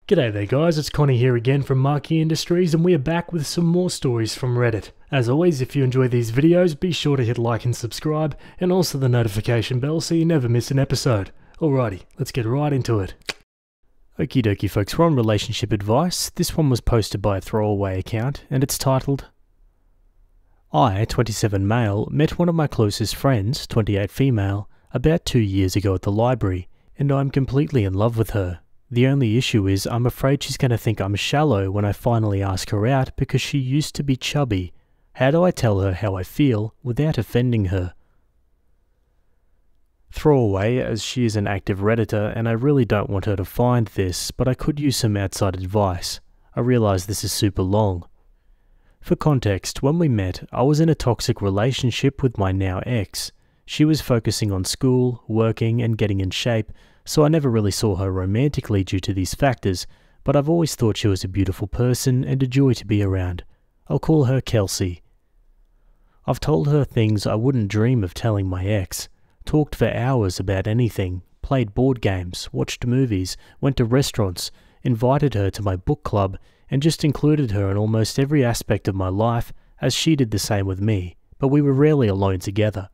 G'day there guys, it's Connie here again from Marquee Industries, and we are back with some more stories from Reddit. As always, if you enjoy these videos, be sure to hit like and subscribe, and also the notification bell so you never miss an episode. Alrighty, let's get right into it. Okie dokie folks, we're on relationship advice. This one was posted by a throwaway account, and it's titled, I, 27 male, met one of my closest friends, 28 female, about 2 years ago at the library, and I'm completely in love with her. The only issue is I'm afraid she's going to think I'm shallow when I finally ask her out because she used to be chubby. How do I tell her how I feel without offending her? Throwaway, as she is an active Redditor and I really don't want her to find this, but I could use some outside advice. I realise this is super long. For context, when we met, I was in a toxic relationship with my now ex. She was focusing on school, working and getting in shape, so I never really saw her romantically due to these factors, but I've always thought she was a beautiful person and a joy to be around. I'll call her Kelsey. I've told her things I wouldn't dream of telling my ex. Talked for hours about anything, played board games, watched movies, went to restaurants, invited her to my book club, and just included her in almost every aspect of my life, as she did the same with me, but we were rarely alone together.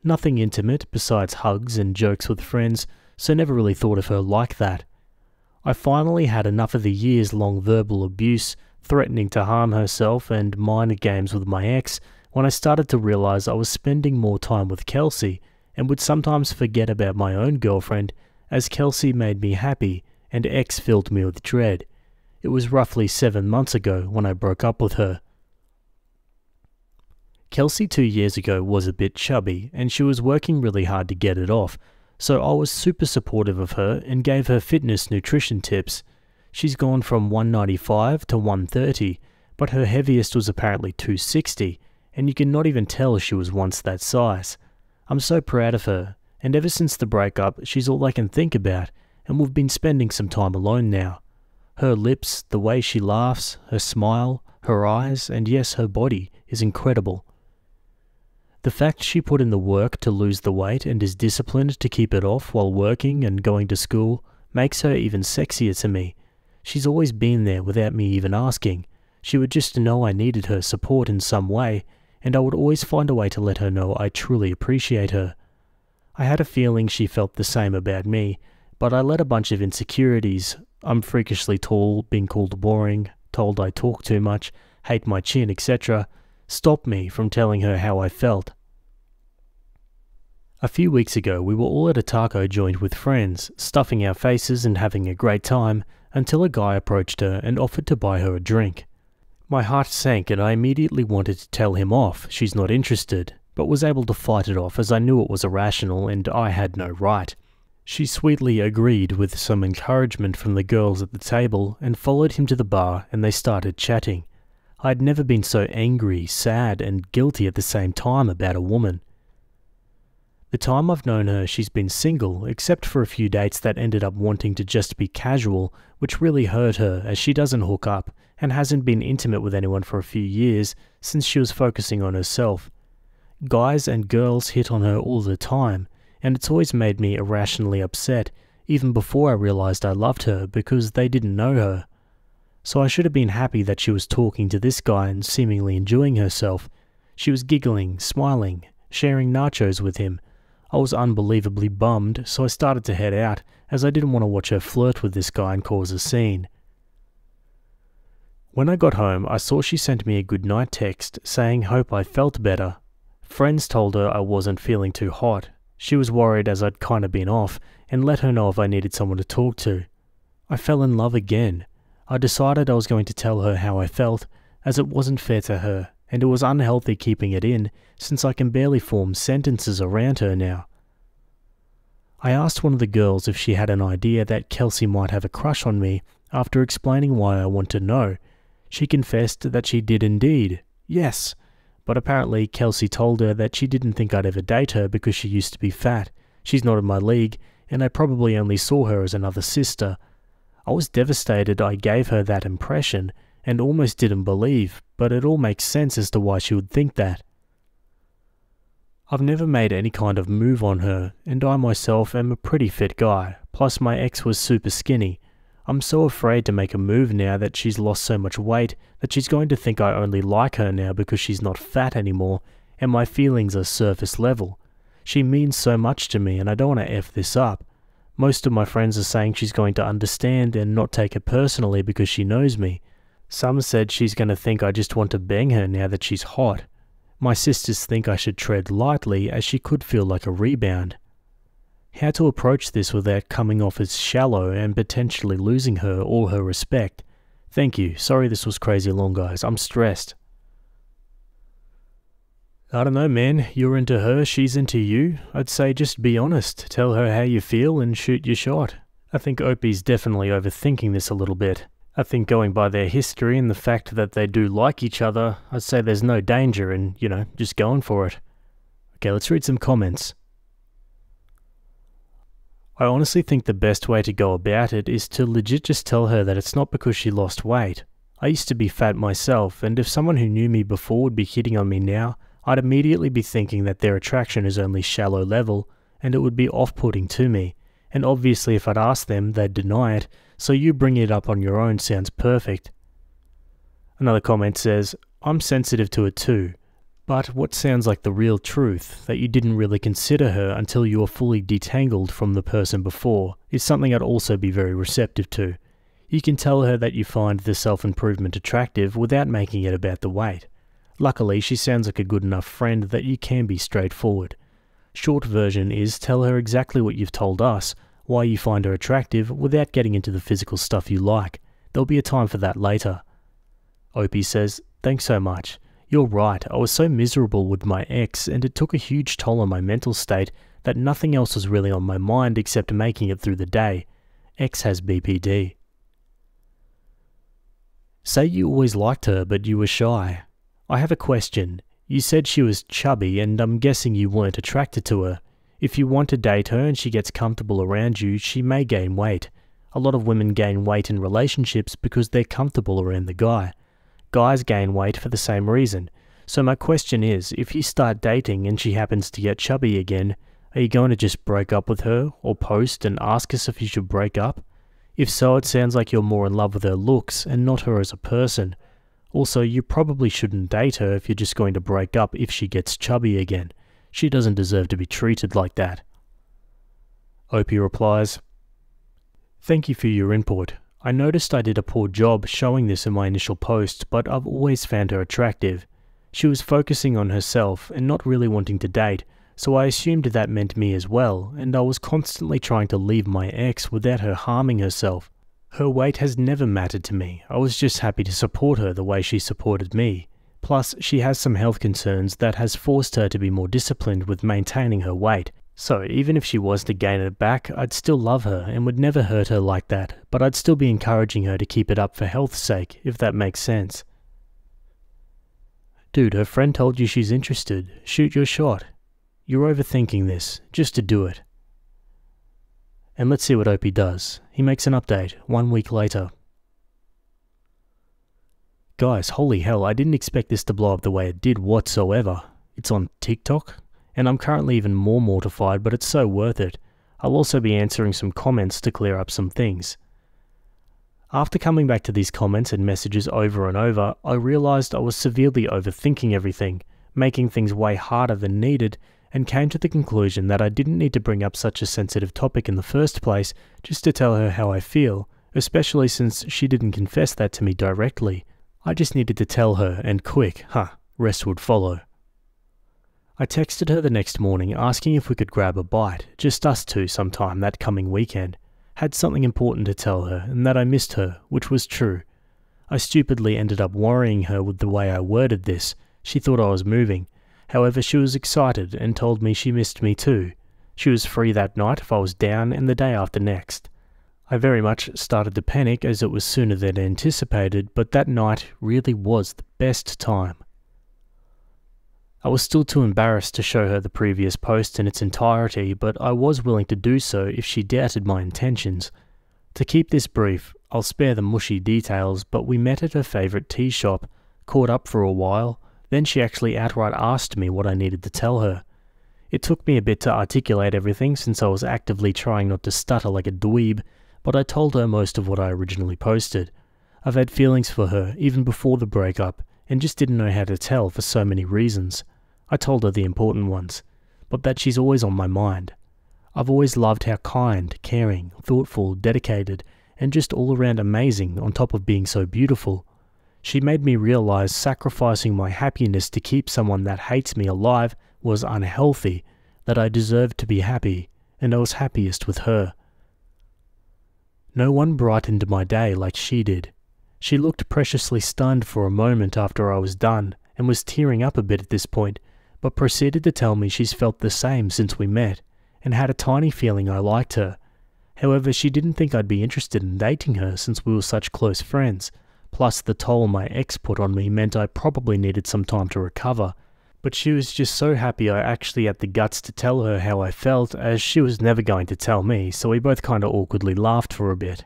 Nothing intimate besides hugs and jokes with friends, so never really thought of her like that. I finally had enough of the years-long verbal abuse, threatening to harm herself and mind games with my ex, when I started to realise I was spending more time with Kelsey, and would sometimes forget about my own girlfriend, as Kelsey made me happy, and ex filled me with dread. It was roughly 7 months ago when I broke up with her. Kelsey 2 years ago was a bit chubby, and she was working really hard to get it off, so I was super supportive of her and gave her fitness nutrition tips. She's gone from 195 to 130, but her heaviest was apparently 260, and you can not even tell she was once that size. I'm so proud of her, and ever since the breakup, she's all I can think about, and we've been spending some time alone now. Her lips, the way she laughs, her smile, her eyes, and yes, her body is incredible. The fact she put in the work to lose the weight and is disciplined to keep it off while working and going to school makes her even sexier to me. She's always been there without me even asking. She would just know I needed her support in some way, and I would always find a way to let her know I truly appreciate her. I had a feeling she felt the same about me, but I let a bunch of insecurities, I'm freakishly tall, being called boring, told I talk too much, hate my chin, etc., stop me from telling her how I felt. A few weeks ago, we were all at a taco joint with friends, stuffing our faces and having a great time, until a guy approached her and offered to buy her a drink. My heart sank and I immediately wanted to tell him off, she's not interested, but was able to fight it off as I knew it was irrational and I had no right. She sweetly agreed with some encouragement from the girls at the table and followed him to the bar, and they started chatting. I had never been so angry, sad and guilty at the same time about a woman. The time I've known her, she's been single, except for a few dates that ended up wanting to just be casual, which really hurt her as she doesn't hook up and hasn't been intimate with anyone for a few years since she was focusing on herself. Guys and girls hit on her all the time, and it's always made me irrationally upset, even before I realized I loved her because they didn't know her. So I should have been happy that she was talking to this guy and seemingly enjoying herself. She was giggling, smiling, sharing nachos with him. I was unbelievably bummed, so I started to head out, as I didn't want to watch her flirt with this guy and cause a scene. When I got home, I saw she sent me a goodnight text saying hope I felt better. Friends told her I wasn't feeling too hot. She was worried as I'd kinda been off, and let her know if I needed someone to talk to. I fell in love again. I decided I was going to tell her how I felt, as it wasn't fair to her, and it was unhealthy keeping it in, since I can barely form sentences around her now. I asked one of the girls if she had an idea that Kelsey might have a crush on me after explaining why I want to know. She confessed that she did indeed. Yes, but apparently Kelsey told her that she didn't think I'd ever date her because she used to be fat. She's not in my league, and I probably only saw her as another sister. I was devastated I gave her that impression, and almost didn't believe, but it all makes sense as to why she would think that. I've never made any kind of move on her, and I myself am a pretty fit guy, plus my ex was super skinny. I'm so afraid to make a move now that she's lost so much weight that she's going to think I only like her now because she's not fat anymore and my feelings are surface level. She means so much to me and I don't want to F this up. Most of my friends are saying she's going to understand and not take it personally because she knows me. Some said she's going to think I just want to bang her now that she's hot. My sisters think I should tread lightly as she could feel like a rebound. How to approach this without coming off as shallow and potentially losing her all her respect. Thank you. Sorry this was crazy long, guys. I'm stressed. I don't know, man. You're into her, she's into you. I'd say just be honest. Tell her how you feel and shoot your shot. I think Opie's definitely overthinking this a little bit. I think going by their history and the fact that they do like each other, I'd say there's no danger in, just going for it. Okay, let's read some comments. I honestly think the best way to go about it is to legit just tell her that it's not because she lost weight. I used to be fat myself, and if someone who knew me before would be hitting on me now, I'd immediately be thinking that their attraction is only shallow level, and it would be off-putting to me. And obviously if I'd ask them, they'd deny it, so you bringing it up on your own sounds perfect. Another comment says, I'm sensitive to it too. But what sounds like the real truth, that you didn't really consider her until you were fully detangled from the person before, is something I'd also be very receptive to. You can tell her that you find the self-improvement attractive without making it about the weight. Luckily, she sounds like a good enough friend that you can be straightforward. Short version is tell her exactly what you've told us, why you find her attractive, without getting into the physical stuff you like. There'll be a time for that later. Opie says, thanks so much. You're right, I was so miserable with my ex and it took a huge toll on my mental state that nothing else was really on my mind except making it through the day. Ex has BPD. Say you always liked her but you were shy. I have a question. You said she was chubby and I'm guessing you weren't attracted to her. If you want to date her and she gets comfortable around you, she may gain weight. A lot of women gain weight in relationships because they're comfortable around the guy. Guys gain weight for the same reason. So my question is, if you start dating and she happens to get chubby again, are you going to just break up with her or post and ask us if you should break up? If so, it sounds like you're more in love with her looks and not her as a person. Also, you probably shouldn't date her if you're just going to break up if she gets chubby again. She doesn't deserve to be treated like that. Opie replies, thank you for your input. I noticed I did a poor job showing this in my initial post, but I've always found her attractive. She was focusing on herself and not really wanting to date, so I assumed that meant me as well, and I was constantly trying to leave my ex without her harming herself. Her weight has never mattered to me. I was just happy to support her the way she supported me. Plus, she has some health concerns that has forced her to be more disciplined with maintaining her weight. So even if she was to gain it back, I'd still love her and would never hurt her like that, but I'd still be encouraging her to keep it up for health's sake, if that makes sense. Dude, her friend told you she's interested. Shoot your shot. You're overthinking this, just to do it. And let's see what Opie does. He makes an update, 1 week later. Guys, holy hell, I didn't expect this to blow up the way it did whatsoever. It's on TikTok? And I'm currently even more mortified, but it's so worth it. I'll also be answering some comments to clear up some things. After coming back to these comments and messages over and over, I realized I was severely overthinking everything, making things way harder than needed, and came to the conclusion that I didn't need to bring up such a sensitive topic in the first place just to tell her how I feel, especially since she didn't confess that to me directly. I just needed to tell her, and quick, rest would follow. I texted her the next morning asking if we could grab a bite, just us two sometime that coming weekend. Had something important to tell her, and that I missed her, which was true. I stupidly ended up worrying her with the way I worded this. She thought I was moving. However, she was excited and told me she missed me too. She was free that night if I was down and the day after next. I very much started to panic as it was sooner than anticipated, but that night really was the best time. I was still too embarrassed to show her the previous post in its entirety, but I was willing to do so if she doubted my intentions. To keep this brief, I'll spare the mushy details, but we met at her favourite tea shop, caught up for a while, then she actually outright asked me what I needed to tell her. It took me a bit to articulate everything since I was actively trying not to stutter like a dweeb, but I told her most of what I originally posted. I've had feelings for her even before the breakup and just didn't know how to tell for so many reasons. I told her the important ones, but that she's always on my mind. I've always loved how kind, caring, thoughtful, dedicated, and just all around amazing on top of being so beautiful. She made me realize sacrificing my happiness to keep someone that hates me alive was unhealthy, that I deserved to be happy, and I was happiest with her. No one brightened my day like she did. She looked preciously stunned for a moment after I was done and was tearing up a bit at this point, but proceeded to tell me she's felt the same since we met and had a tiny feeling I liked her. However, she didn't think I'd be interested in dating her since we were such close friends, plus the toll my ex put on me meant I probably needed some time to recover. But she was just so happy I actually had the guts to tell her how I felt, as she was never going to tell me, so we both kinda awkwardly laughed for a bit.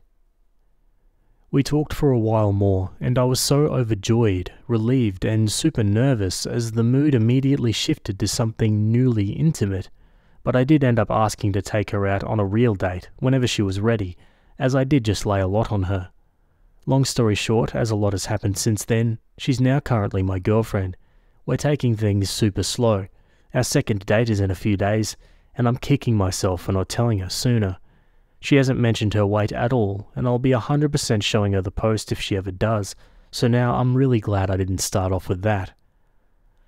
We talked for a while more, and I was so overjoyed, relieved, and super nervous as the mood immediately shifted to something newly intimate. But I did end up asking to take her out on a real date whenever she was ready, as I did just lay a lot on her. Long story short, as a lot has happened since then, she's now currently my girlfriend. We're taking things super slow. Our second date is in a few days, and I'm kicking myself for not telling her sooner. She hasn't mentioned her weight at all, and I'll be 100% showing her the post if she ever does, so now I'm really glad I didn't start off with that.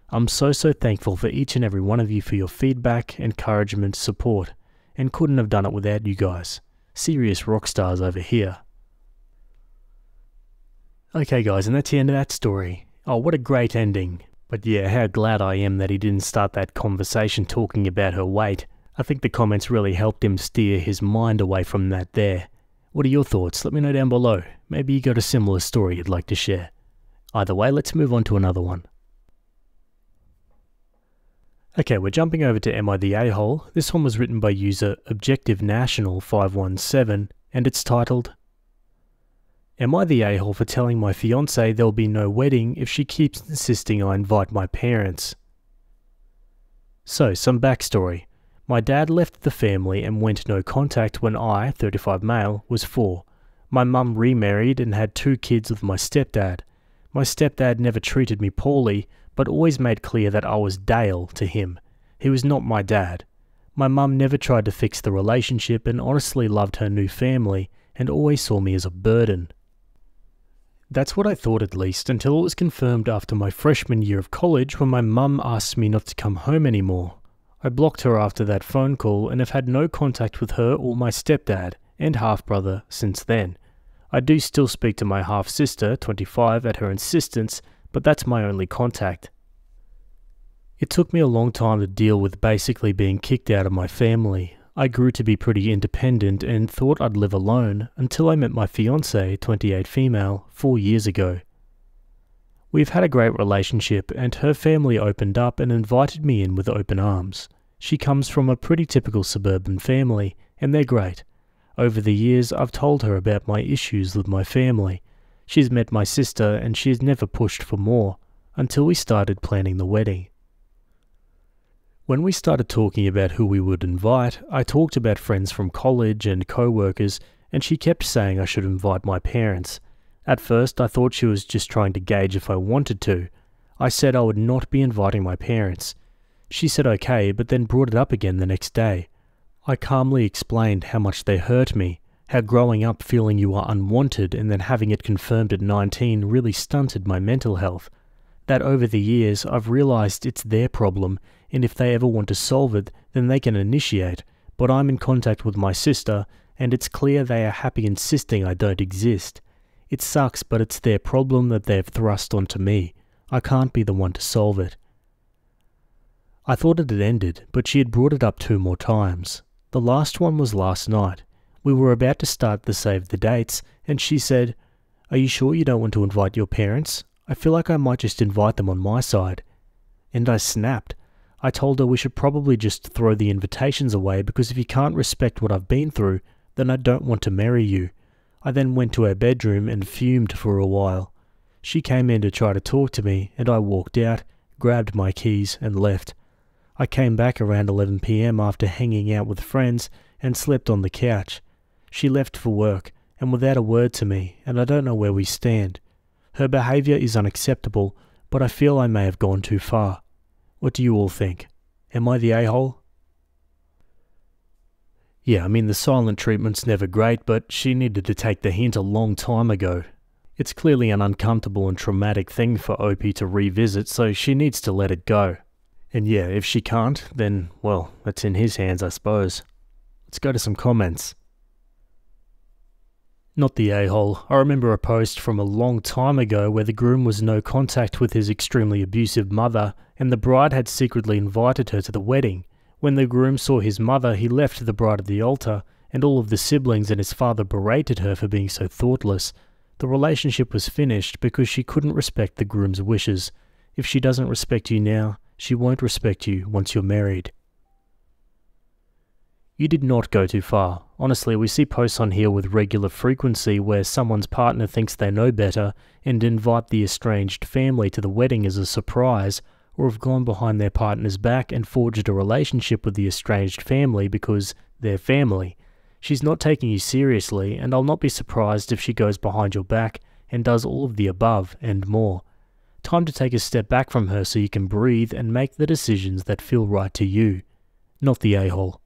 I'm so thankful for each and every one of you for your feedback, encouragement, support, and couldn't have done it without you guys. Serious rock stars over here. Okay guys, and that's the end of that story. Oh, what a great ending. But yeah, how glad I am that he didn't start that conversation talking about her weight. I think the comments really helped him steer his mind away from that there. What are your thoughts? Let me know down below. Maybe you got a similar story you'd like to share. Either way, let's move on to another one. Okay, we're jumping over to Am I the A-hole? This one was written by user ObjectiveNational517, and it's titled, Am I the a-hole for telling my fiancée there'll be no wedding if she keeps insisting I invite my parents? So, some backstory. My dad left the family and went no contact when I, 35 male, was 4. My mum remarried and had 2 kids with my stepdad. My stepdad never treated me poorly, but always made clear that I was Dale to him. He was not my dad. My mum never tried to fix the relationship and honestly loved her new family and always saw me as a burden. That's what I thought at least, until it was confirmed after my freshman year of college when my mum asked me not to come home anymore. I blocked her after that phone call and have had no contact with her or my stepdad and half-brother since then. I do still speak to my half-sister, 25, at her insistence, but that's my only contact. It took me a long time to deal with basically being kicked out of my family. I grew to be pretty independent and thought I'd live alone until I met my fiancée, 28 female, 4 years ago. We've had a great relationship and her family opened up and invited me in with open arms. She comes from a pretty typical suburban family and they're great. Over the years I've told her about my issues with my family. She's met my sister and she has never pushed for more until we started planning the wedding. When we started talking about who we would invite, I talked about friends from college and co-workers, and she kept saying I should invite my parents. At first, I thought she was just trying to gauge if I wanted to. I said I would not be inviting my parents. She said okay, but then brought it up again the next day. I calmly explained how much they hurt me, how growing up feeling you are unwanted and then having it confirmed at 19 really stunted my mental health. That over the years, I've realized it's their problem, and if they ever want to solve it, then they can initiate, but I'm in contact with my sister, and it's clear they are happy insisting I don't exist. It sucks, but it's their problem that they've thrust onto me. I can't be the one to solve it. I thought it had ended, but she had brought it up 2 more times. The last one was last night. We were about to start the save the dates, and she said, "Are you sure you don't want to invite your parents? I feel like I might just invite them on my side." And I snapped. I told her we should probably just throw the invitations away because if you can't respect what I've been through, then I don't want to marry you. I then went to her bedroom and fumed for a while. She came in to try to talk to me and I walked out, grabbed my keys and left. I came back around 11 PM after hanging out with friends and slept on the couch. She left for work, and without a word to me, and I don't know where we stand. Her behaviour is unacceptable, but I feel I may have gone too far. What do you all think? Am I the a-hole? Yeah, I mean the silent treatment's never great, but she needed to take the hint a long time ago. It's clearly an uncomfortable and traumatic thing for Opie to revisit, so she needs to let it go. And yeah, if she can't, then, well, that's in his hands, I suppose. Let's go to some comments. Not the a-hole. I remember a post from a long time ago where the groom was no contact with his extremely abusive mother, and the bride had secretly invited her to the wedding. When the groom saw his mother, he left the bride at the altar, and all of the siblings and his father berated her for being so thoughtless. The relationship was finished because she couldn't respect the groom's wishes. If she doesn't respect you now, she won't respect you once you're married. You did not go too far. Honestly, we see posts on here with regular frequency where someone's partner thinks they know better and invite the estranged family to the wedding as a surprise, or have gone behind their partner's back and forged a relationship with the estranged family because they're family. She's not taking you seriously, and I'll not be surprised if she goes behind your back and does all of the above and more. Time to take a step back from her so you can breathe and make the decisions that feel right to you. Not the a-hole.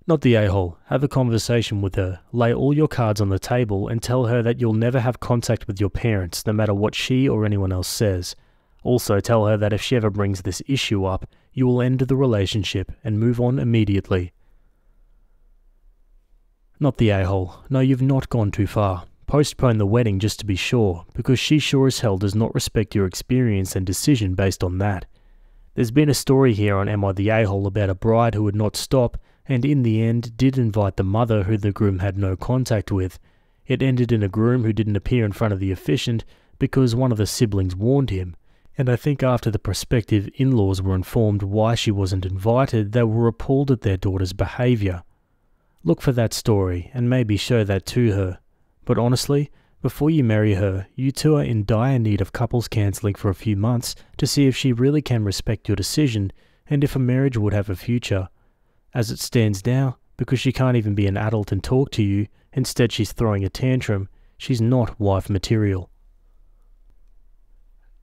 Not the a-hole. Have a conversation with her. Lay all your cards on the table and tell her that you'll never have contact with your parents, no matter what she or anyone else says. Also tell her that if she ever brings this issue up, you will end the relationship and move on immediately. Not the a-hole. No, you've not gone too far. Postpone the wedding just to be sure, because she sure as hell does not respect your experience and decision based on that. There's been a story here on Am I the A-hole about a bride who would not stop, and in the end did invite the mother who the groom had no contact with. It ended in a groom who didn't appear in front of the officiant because one of the siblings warned him, and I think after the prospective in-laws were informed why she wasn't invited, they were appalled at their daughter's behaviour. Look for that story, and maybe show that to her. But honestly, before you marry her, you two are in dire need of couples counselling for a few months to see if she really can respect your decision and if a marriage would have a future. As it stands now, because she can't even be an adult and talk to you, instead she's throwing a tantrum, she's not wife material.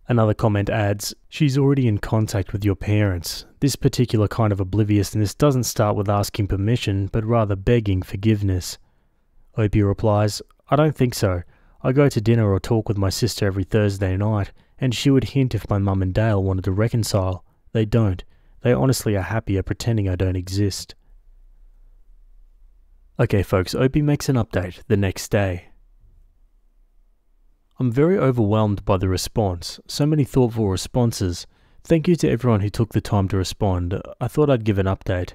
Another comment adds, she's already in contact with your parents. This particular kind of obliviousness doesn't start with asking permission, but rather begging forgiveness. Opie replies, I don't think so. I go to dinner or talk with my sister every Thursday night, and she would hint if my mum and Dale wanted to reconcile. They don't. They honestly are happier pretending I don't exist. Okay folks, Opie makes an update the next day. I'm very overwhelmed by the response. So many thoughtful responses. Thank you to everyone who took the time to respond. I thought I'd give an update.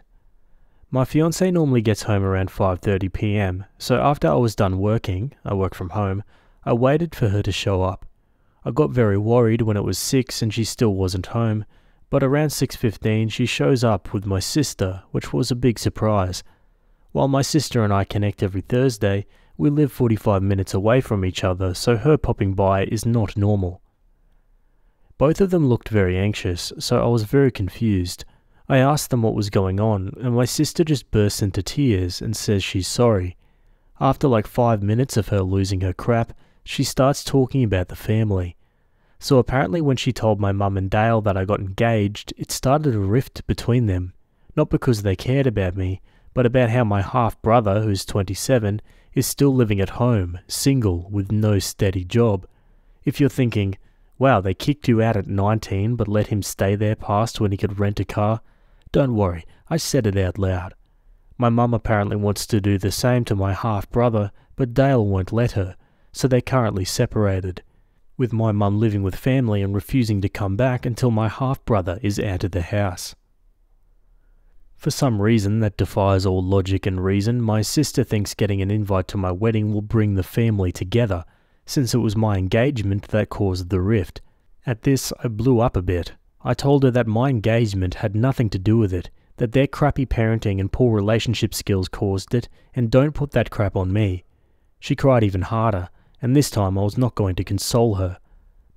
My fiancé normally gets home around 5:30 PM, so after I was done working, I work from home, I waited for her to show up. I got very worried when it was 6 and she still wasn't home, but around 6:15 she shows up with my sister, which was a big surprise. While my sister and I connect every Thursday, we live 45 minutes away from each other, so her popping by is not normal. Both of them looked very anxious, so I was very confused. I asked them what was going on, and my sister just bursts into tears and says she's sorry. After like 5 minutes of her losing her crap, she starts talking about the family. So apparently when she told my mum and Dale that I got engaged, it started a rift between them. Not because they cared about me, but about how my half-brother, who's 27, is still living at home, single, with no steady job. If you're thinking, wow, they kicked you out at 19 but let him stay there past when he could rent a car, don't worry, I said it out loud. My mum apparently wants to do the same to my half-brother, but Dale won't let her, so they're currently separated, with my mum living with family and refusing to come back until my half-brother is out of the house. For some reason that defies all logic and reason, my sister thinks getting an invite to my wedding will bring the family together, since it was my engagement that caused the rift. At this, I blew up a bit. I told her that my engagement had nothing to do with it, that their crappy parenting and poor relationship skills caused it, and don't put that crap on me. She cried even harder, and this time I was not going to console her.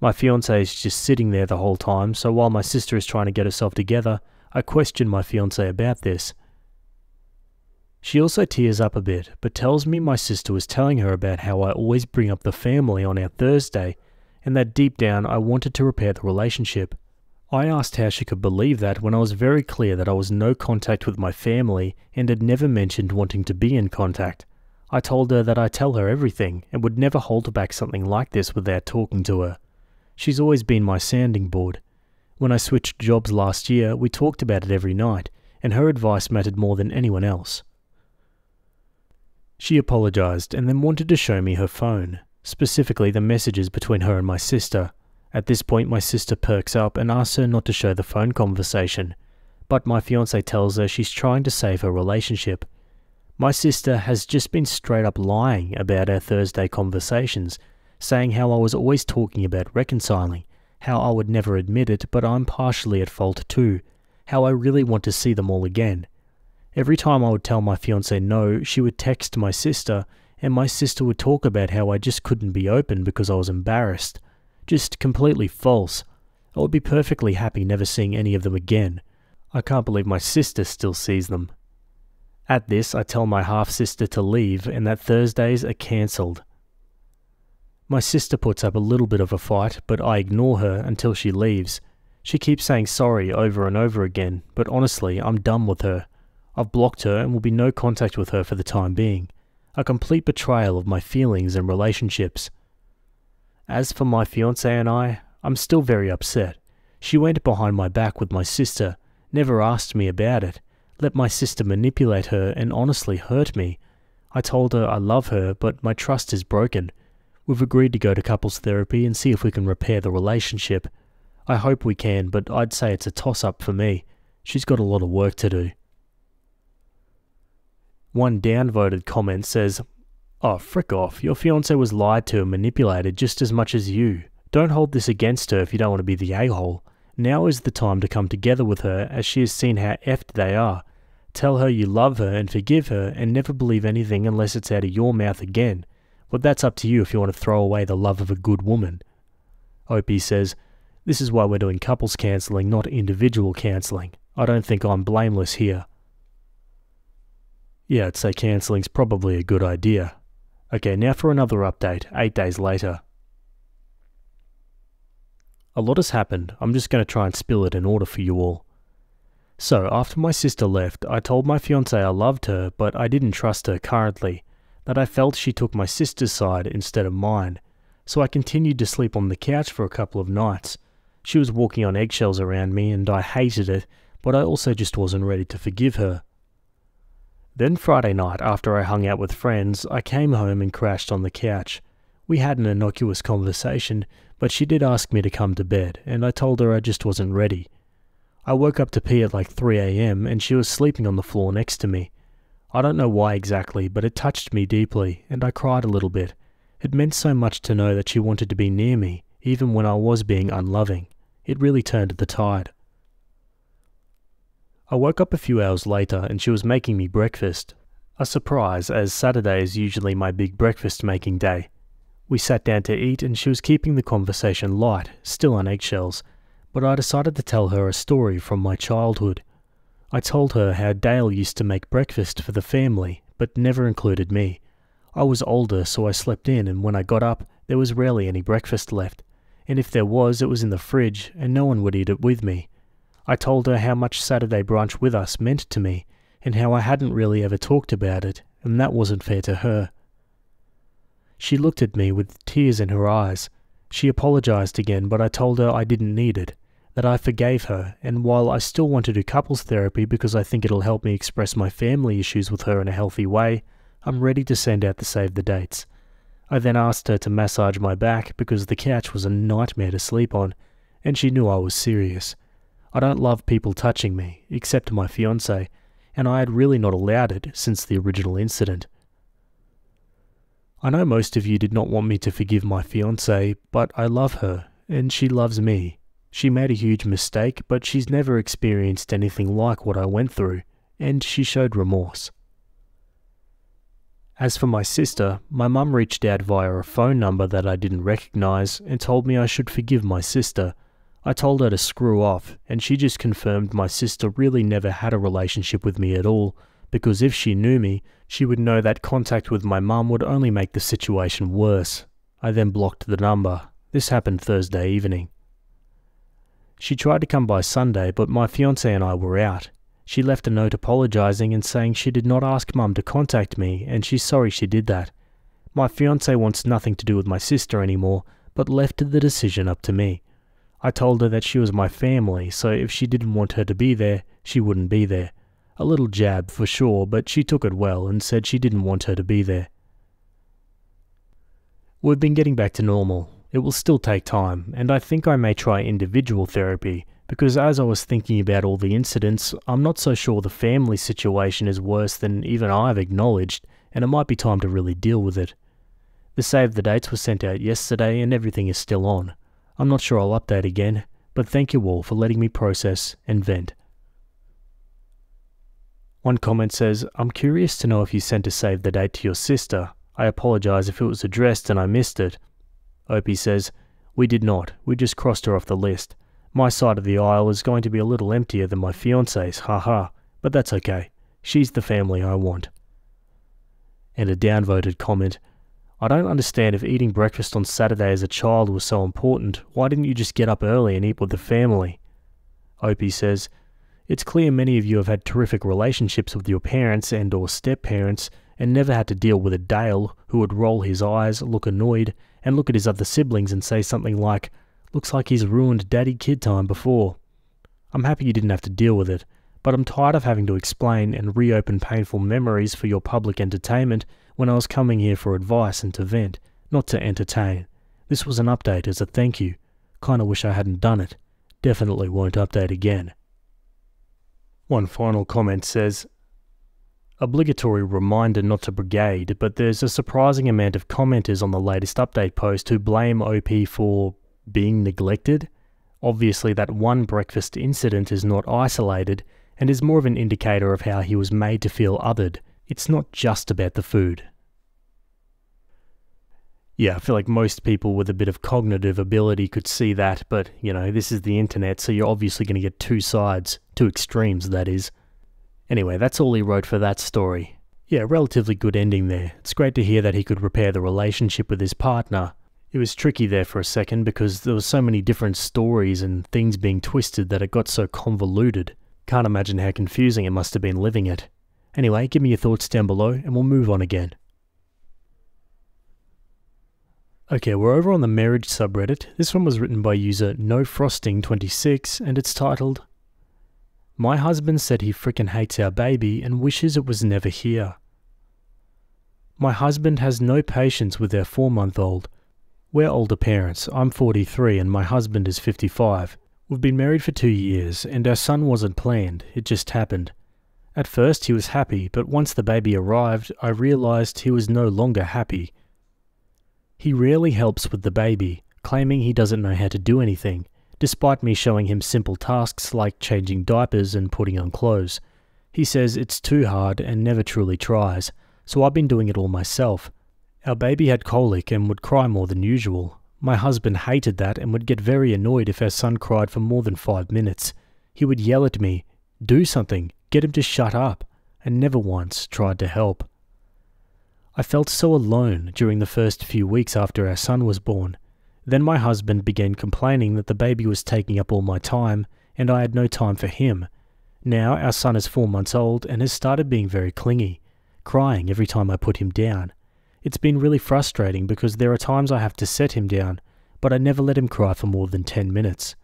My fiancé is just sitting there the whole time, so while my sister is trying to get herself together, I questioned my fiancé about this. She also tears up a bit, but tells me my sister was telling her about how I always bring up the family on our Thursday, and that deep down I wanted to repair the relationship. I asked how she could believe that when I was very clear that I was no contact with my family and had never mentioned wanting to be in contact. I told her that I tell her everything and would never hold back something like this without talking to her. She's always been my sounding board. When I switched jobs last year, we talked about it every night, and her advice mattered more than anyone else. She apologized and then wanted to show me her phone, specifically the messages between her and my sister. At this point, my sister perks up and asks her not to show the phone conversation, but my fiancé tells her she's trying to save her relationship. My sister has just been straight up lying about our Thursday conversations, saying how I was always talking about reconciling, how I would never admit it but I'm partially at fault too, how I really want to see them all again. Every time I would tell my fiancé no, she would text my sister, and my sister would talk about how I just couldn't be open because I was embarrassed. Just completely false. I would be perfectly happy never seeing any of them again. I can't believe my sister still sees them. At this, I tell my half-sister to leave and that Thursdays are cancelled. My sister puts up a little bit of a fight, but I ignore her until she leaves. She keeps saying sorry over and over again, but honestly, I'm done with her. I've blocked her and will be no contact with her for the time being. A complete betrayal of my feelings and relationships. As for my fiancé and I'm still very upset. She went behind my back with my sister, never asked me about it, let my sister manipulate her and honestly hurt me. I told her I love her, but my trust is broken. We've agreed to go to couples therapy and see if we can repair the relationship. I hope we can, but I'd say it's a toss-up for me. She's got a lot of work to do. One downvoted comment says, "Oh, frick off, your fiancé was lied to and manipulated just as much as you. Don't hold this against her if you don't want to be the a-hole. Now is the time to come together with her as she has seen how effed they are. Tell her you love her and forgive her and never believe anything unless it's out of your mouth again. But that's up to you if you want to throw away the love of a good woman." Opie says, "This is why we're doing couples counselling, not individual counselling. I don't think I'm blameless here." Yeah, I'd say counselling's probably a good idea. Okay, now for another update, 8 days later. A lot has happened. I'm just going to try and spill it in order for you all. So, after my sister left, I told my fiancé I loved her, but I didn't trust her currently, that I felt she took my sister's side instead of mine, so I continued to sleep on the couch for a couple of nights. She was walking on eggshells around me and I hated it, but I also just wasn't ready to forgive her. Then Friday night, after I hung out with friends, I came home and crashed on the couch. We had an innocuous conversation, but she did ask me to come to bed, and I told her I just wasn't ready. I woke up to pee at like 3 AM and she was sleeping on the floor next to me. I don't know why exactly, but it touched me deeply, and I cried a little bit. It meant so much to know that she wanted to be near me, even when I was being unloving. It really turned the tide. I woke up a few hours later and she was making me breakfast. A surprise, as Saturday is usually my big breakfast making day. We sat down to eat and she was keeping the conversation light, still on eggshells, but I decided to tell her a story from my childhood. I told her how Dale used to make breakfast for the family, but never included me. I was older, so I slept in, and when I got up, there was rarely any breakfast left, and if there was, it was in the fridge, and no one would eat it with me. I told her how much Saturday brunch with us meant to me, and how I hadn't really ever talked about it, and that wasn't fair to her. She looked at me with tears in her eyes. She apologized again, but I told her I didn't need it, that I forgave her, and while I still want to do couples therapy because I think it'll help me express my family issues with her in a healthy way, I'm ready to send out the save the dates. I then asked her to massage my back because the couch was a nightmare to sleep on, and she knew I was serious. I don't love people touching me, except my fiancé, and I had really not allowed it since the original incident. I know most of you did not want me to forgive my fiancé, but I love her, and she loves me. She made a huge mistake, but she's never experienced anything like what I went through, and she showed remorse. As for my sister, my mum reached out via a phone number that I didn't recognize and told me I should forgive my sister. I told her to screw off, and she just confirmed my sister really never had a relationship with me at all, because if she knew me, she would know that contact with my mum would only make the situation worse. I then blocked the number. This happened Thursday evening. She tried to come by Sunday, but my fiancé and I were out. She left a note apologising and saying she did not ask Mum to contact me and she's sorry she did that. My fiancé wants nothing to do with my sister anymore, but left the decision up to me. I told her that she was my family, so if she didn't want her to be there, she wouldn't be there. A little jab for sure, but she took it well and said she didn't want her to be there. We've been getting back to normal. It will still take time, and I think I may try individual therapy, because as I was thinking about all the incidents, I'm not so sure the family situation is worse than even I've acknowledged, and it might be time to really deal with it. The save the dates was sent out yesterday and everything is still on. I'm not sure I'll update again, but thank you all for letting me process and vent. One comment says, I'm curious to know if you sent a save the date to your sister. I apologise if it was addressed and I missed it. Opie says, we did not, we just crossed her off the list. My side of the aisle is going to be a little emptier than my fiancé's, haha, but that's okay. She's the family I want. And a downvoted comment, I don't understand if eating breakfast on Saturday as a child was so important, why didn't you just get up early and eat with the family? Opie says, it's clear many of you have had terrific relationships with your parents and or step-parents and never had to deal with a Dale who would roll his eyes, look annoyed, and look at his other siblings and say something like, looks like he's ruined daddy-kid time before. I'm happy you didn't have to deal with it, but I'm tired of having to explain and reopen painful memories for your public entertainment when I was coming here for advice and to vent, not to entertain. This was an update as a thank you. Kinda wish I hadn't done it. Definitely won't update again. One final comment says, obligatory reminder not to brigade, but there's a surprising amount of commenters on the latest update post who blame OP for being neglected. Obviously that one breakfast incident is not isolated and is more of an indicator of how he was made to feel othered. It's not just about the food. Yeah, I feel like most people with a bit of cognitive ability could see that, but, you know, this is the internet, so you're obviously going to get two sides, two extremes, that is. Anyway, that's all he wrote for that story. Yeah, relatively good ending there. It's great to hear that he could repair the relationship with his partner. It was tricky there for a second because there were so many different stories and things being twisted that it got so convoluted. Can't imagine how confusing it must have been living it. Anyway, give me your thoughts down below and we'll move on again. Okay, we're over on the marriage subreddit. This one was written by user NoFrosting26 and it's titled, My husband said he frickin' hates our baby and wishes it was never here. My husband has no patience with our 4-month-old. We're older parents. I'm 43 and my husband is 55. We've been married for 2 years and our son wasn't planned, it just happened. At first he was happy, but once the baby arrived, I realised he was no longer happy. He rarely helps with the baby, claiming he doesn't know how to do anything, despite me showing him simple tasks like changing diapers and putting on clothes. He says it's too hard and never truly tries, so I've been doing it all myself. Our baby had colic and would cry more than usual. My husband hated that and would get very annoyed if our son cried for more than 5 minutes. He would yell at me, do something, get him to shut up, and never once tried to help. I felt so alone during the first few weeks after our son was born. Then my husband began complaining that the baby was taking up all my time and I had no time for him. Now our son is 4 months old and has started being very clingy, crying every time I put him down. It's been really frustrating because there are times I have to set him down, but I never let him cry for more than 10 minutes.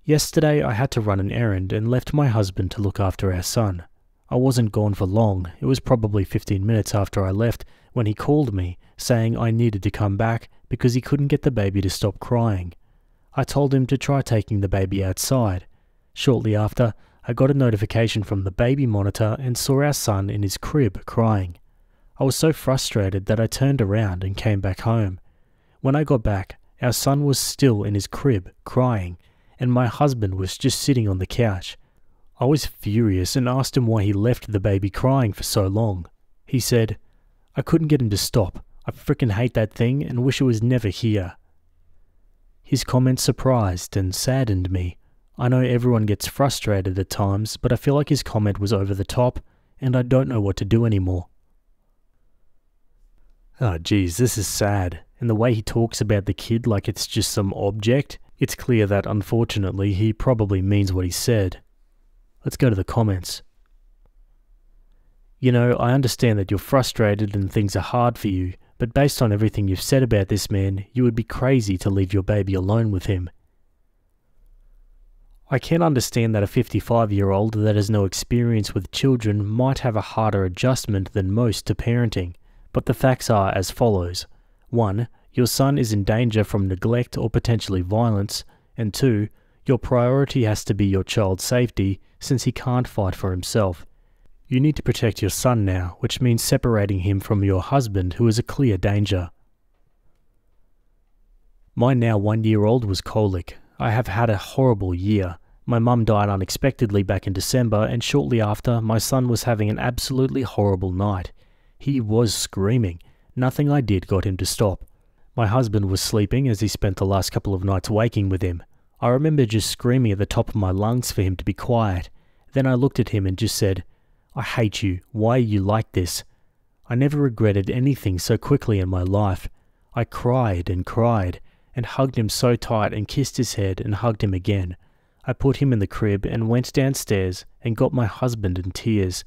Yesterday I had to run an errand and left my husband to look after our son. I wasn't gone for long. It was probably 15 minutes after I left when he called me, saying I needed to come back because he couldn't get the baby to stop crying. I told him to try taking the baby outside. Shortly after, I got a notification from the baby monitor and saw our son in his crib crying. I was so frustrated that I turned around and came back home. When I got back, our son was still in his crib crying, and my husband was just sitting on the couch. I was furious and asked him why he left the baby crying for so long. He said, I couldn't get him to stop. I frickin' hate that thing and wish it was never here. His comments surprised and saddened me. I know everyone gets frustrated at times, but I feel like his comment was over the top, and I don't know what to do anymore. Oh geez, this is sad, and the way he talks about the kid like it's just some object, it's clear that unfortunately he probably means what he said. Let's go to the comments. You know, I understand that you're frustrated and things are hard for you, but based on everything you've said about this man, you would be crazy to leave your baby alone with him. I can understand that a 55-year-old that has no experience with children might have a harder adjustment than most to parenting, but the facts are as follows. 1. Your son is in danger from neglect or potentially violence, and 2. Your priority has to be your child's safety since he can't fight for himself. You need to protect your son now, which means separating him from your husband who is a clear danger. My now 1-year-old was colic. I have had a horrible year. My mum died unexpectedly back in December, and shortly after, my son was having an absolutely horrible night. He was screaming. Nothing I did got him to stop. My husband was sleeping as he spent the last couple of nights waking with him. I remember just screaming at the top of my lungs for him to be quiet. Then I looked at him and just said, "I hate you. Why are you like this?" I never regretted anything so quickly in my life. I cried and hugged him so tight and kissed his head and hugged him again. I put him in the crib and went downstairs and got my husband in tears.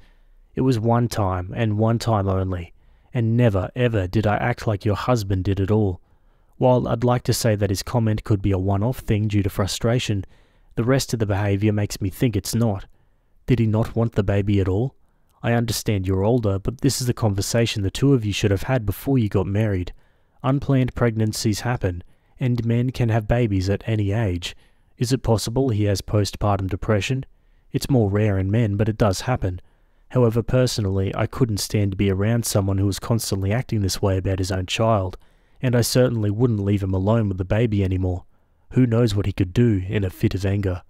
It was one time and one time only, and never ever did I act like your husband did at all. While I'd like to say that his comment could be a one-off thing due to frustration, the rest of the behaviour makes me think it's not. Did he not want the baby at all? I understand you're older, but this is a conversation the two of you should have had before you got married. Unplanned pregnancies happen, and men can have babies at any age. Is it possible he has postpartum depression? It's more rare in men, but it does happen. However, personally, I couldn't stand to be around someone who was constantly acting this way about his own child, and I certainly wouldn't leave him alone with the baby anymore. Who knows what he could do in a fit of anger?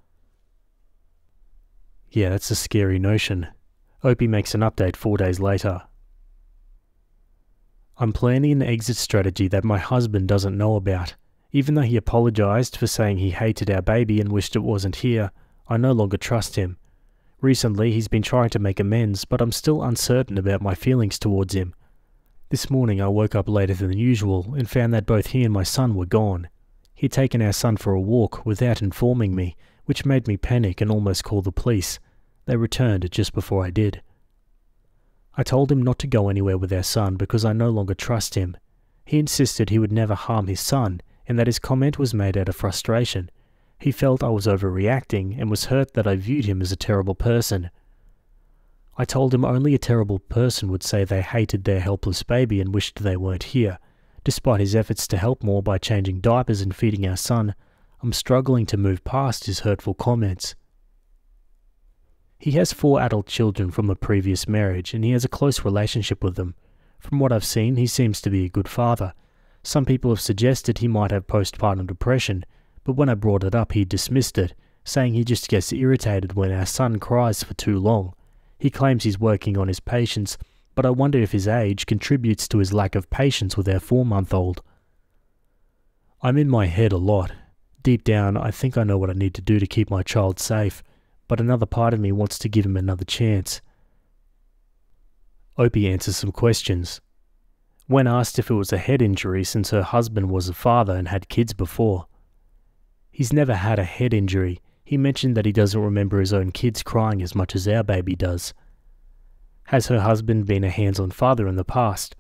Yeah, that's a scary notion. Opie makes an update 4 days later. I'm planning an exit strategy that my husband doesn't know about. Even though he apologized for saying he hated our baby and wished it wasn't here, I no longer trust him. Recently, he's been trying to make amends, but I'm still uncertain about my feelings towards him. This morning I woke up later than usual and found that both he and my son were gone. He'd taken our son for a walk without informing me, which made me panic and almost call the police. They returned just before I did. I told him not to go anywhere with our son because I no longer trust him. He insisted he would never harm his son and that his comment was made out of frustration. He felt I was overreacting and was hurt that I viewed him as a terrible person. I told him only a terrible person would say they hated their helpless baby and wished they weren't here. Despite his efforts to help more by changing diapers and feeding our son, I'm struggling to move past his hurtful comments. He has 4 adult children from a previous marriage and he has a close relationship with them. From what I've seen, he seems to be a good father. Some people have suggested he might have postpartum depression, but when I brought it up he dismissed it, saying he just gets irritated when our son cries for too long. He claims he's working on his patience, but I wonder if his age contributes to his lack of patience with our 4-month-old. I'm in my head a lot. Deep down, I think I know what I need to do to keep my child safe, but another part of me wants to give him another chance. Opie answers some questions. When asked if it was a head injury since her husband was a father and had kids before. He's never had a head injury. He mentioned that he doesn't remember his own kids crying as much as our baby does. Has her husband been a hands-on father in the past?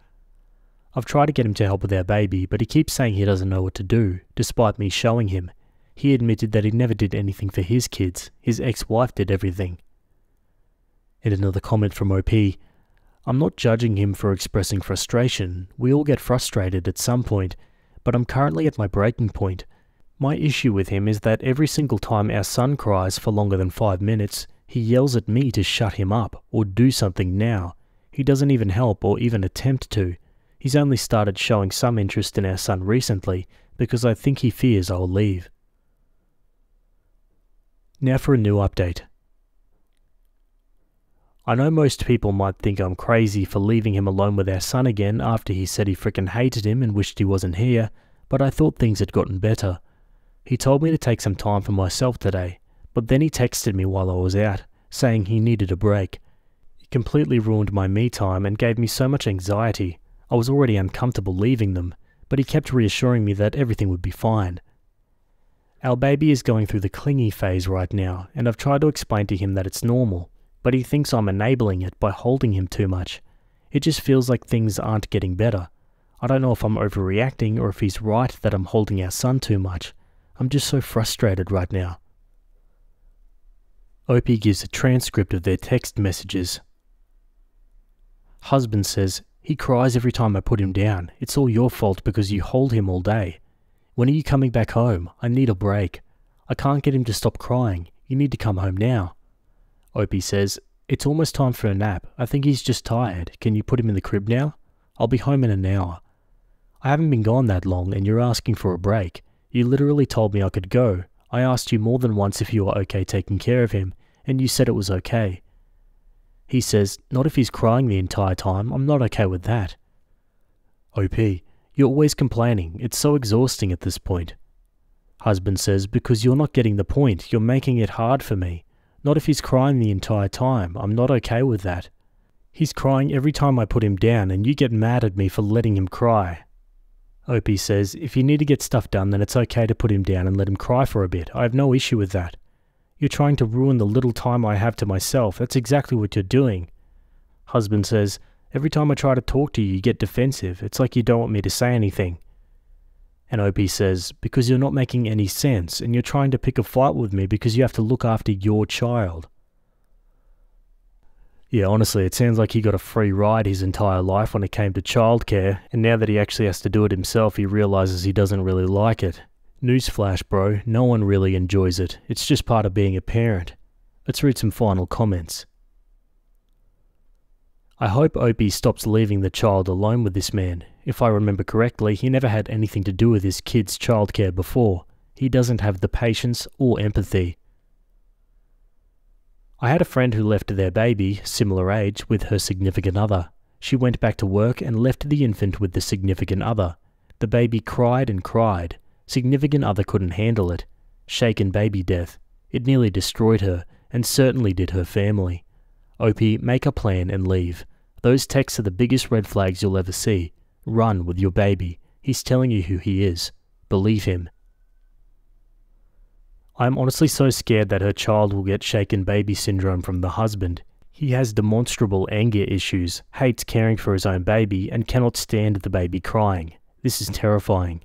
I've tried to get him to help with our baby, but he keeps saying he doesn't know what to do, despite me showing him. He admitted that he never did anything for his kids. His ex-wife did everything. And another comment from OP. I'm not judging him for expressing frustration. We all get frustrated at some point, but I'm currently at my breaking point. My issue with him is that every single time our son cries for longer than 5 minutes, he yells at me to shut him up or do something now. He doesn't even help or even attempt to. He's only started showing some interest in our son recently because I think he fears I'll leave. Now for a new update. I know most people might think I'm crazy for leaving him alone with our son again after he said he frickin' hated him and wished he wasn't here, but I thought things had gotten better. He told me to take some time for myself today, but then he texted me while I was out, saying he needed a break. It completely ruined my me time and gave me so much anxiety. I was already uncomfortable leaving them, but he kept reassuring me that everything would be fine. Our baby is going through the clingy phase right now, and I've tried to explain to him that it's normal, but he thinks I'm enabling it by holding him too much. It just feels like things aren't getting better. I don't know if I'm overreacting or if he's right that I'm holding our son too much. I'm just so frustrated right now. Opie gives a transcript of their text messages. Husband says, "He cries every time I put him down. It's all your fault because you hold him all day. When are you coming back home? I need a break. I can't get him to stop crying. You need to come home now." Opie says, "It's almost time for a nap. I think he's just tired. Can you put him in the crib now? I'll be home in an hour." I haven't been gone that long and you're asking for a break. You literally told me I could go. I asked you more than once if you were okay taking care of him, and you said it was okay. He says, "Not if he's crying the entire time. I'm not okay with that." OP, "You're always complaining. It's so exhausting at this point." Husband says, "Because you're not getting the point. You're making it hard for me. Not if he's crying the entire time. I'm not okay with that. He's crying every time I put him down and you get mad at me for letting him cry." Opie says, "If you need to get stuff done, then it's okay to put him down and let him cry for a bit. I have no issue with that. You're trying to ruin the little time I have to myself. That's exactly what you're doing." Husband says, "Every time I try to talk to you, you get defensive. It's like you don't want me to say anything." And Opie says, "Because you're not making any sense, and you're trying to pick a fight with me because you have to look after your child." Yeah, honestly, it sounds like he got a free ride his entire life when it came to childcare, and now that he actually has to do it himself, he realizes he doesn't really like it. Newsflash, bro, no one really enjoys it. It's just part of being a parent. Let's read some final comments. "I hope Opie stops leaving the child alone with this man. If I remember correctly, he never had anything to do with his kid's childcare before. He doesn't have the patience or empathy." "I had a friend who left their baby, similar age, with her significant other. She went back to work and left the infant with the significant other. The baby cried and cried. Significant other couldn't handle it. Shaken baby death. It nearly destroyed her, and certainly did her family. Opie, make a plan and leave. Those texts are the biggest red flags you'll ever see. Run with your baby. He's telling you who he is. Believe him." "I'm honestly so scared that her child will get shaken baby syndrome from the husband. He has demonstrable anger issues, hates caring for his own baby, and cannot stand the baby crying. This is terrifying."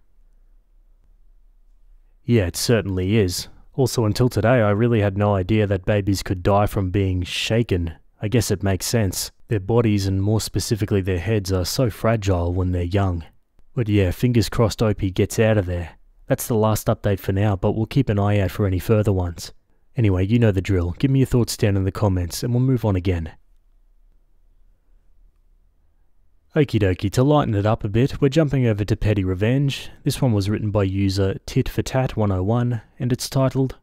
Yeah, it certainly is. Also, until today, I really had no idea that babies could die from being shaken. I guess it makes sense. Their bodies, and more specifically their heads, are so fragile when they're young. But yeah, fingers crossed Opie gets out of there. That's the last update for now, but we'll keep an eye out for any further ones. Anyway, you know the drill. Give me your thoughts down in the comments, and we'll move on again. Okie dokie, to lighten it up a bit, we're jumping over to Petty Revenge. This one was written by user TitForTat101, and it's titled,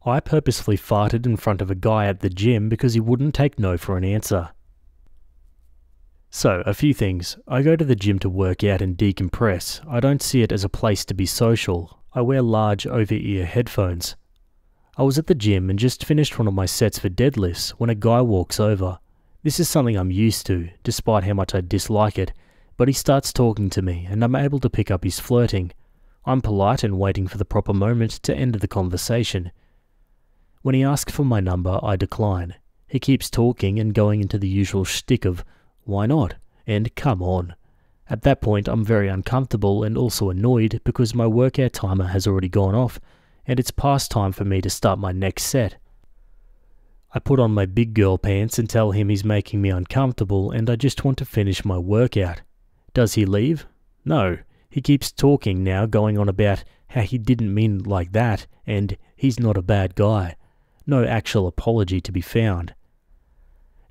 "I purposefully farted in front of a guy at the gym because he wouldn't take no for an answer." So, a few things. I go to the gym to work out and decompress. I don't see it as a place to be social. I wear large over-ear headphones. I was at the gym and just finished one of my sets for deadlifts when a guy walks over. This is something I'm used to, despite how much I dislike it, but he starts talking to me and I'm able to pick up his flirting. I'm polite and waiting for the proper moment to end the conversation. When he asks for my number, I decline. He keeps talking and going into the usual shtick of, "Why not?" and "Come on." At that point, I'm very uncomfortable and also annoyed because my workout timer has already gone off, and it's past time for me to start my next set. I put on my big girl pants and tell him he's making me uncomfortable and I just want to finish my workout. Does he leave? No. He keeps talking now, going on about how he didn't mean it like that, and he's not a bad guy. No actual apology to be found.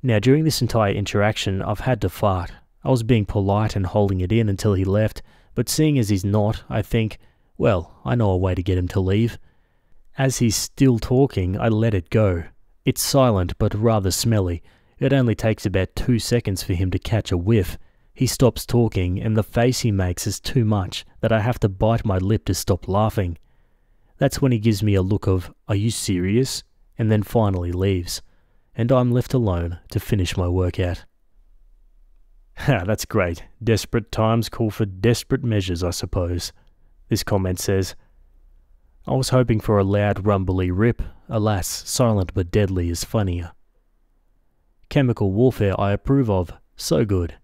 Now, during this entire interaction, I've had to fart. I was being polite and holding it in until he left, but seeing as he's not, I think, well, I know a way to get him to leave. As he's still talking, I let it go. It's silent, but rather smelly. It only takes about 2 seconds for him to catch a whiff. He stops talking, and the face he makes is too much that I have to bite my lip to stop laughing. That's when he gives me a look of, "Are you serious?" and then finally leaves, and I'm left alone to finish my workout. Ha, that's great. Desperate times call for desperate measures, I suppose. This comment says, "I was hoping for a loud rumbly rip. Alas, silent but deadly is funnier." Chemical warfare I approve of. So good.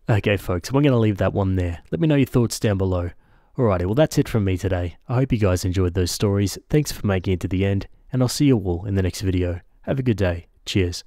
Okay folks, we're going to leave that one there. Let me know your thoughts down below. Alrighty, well that's it from me today. I hope you guys enjoyed those stories. Thanks for making it to the end, and I'll see you all in the next video. Have a good day. Cheers.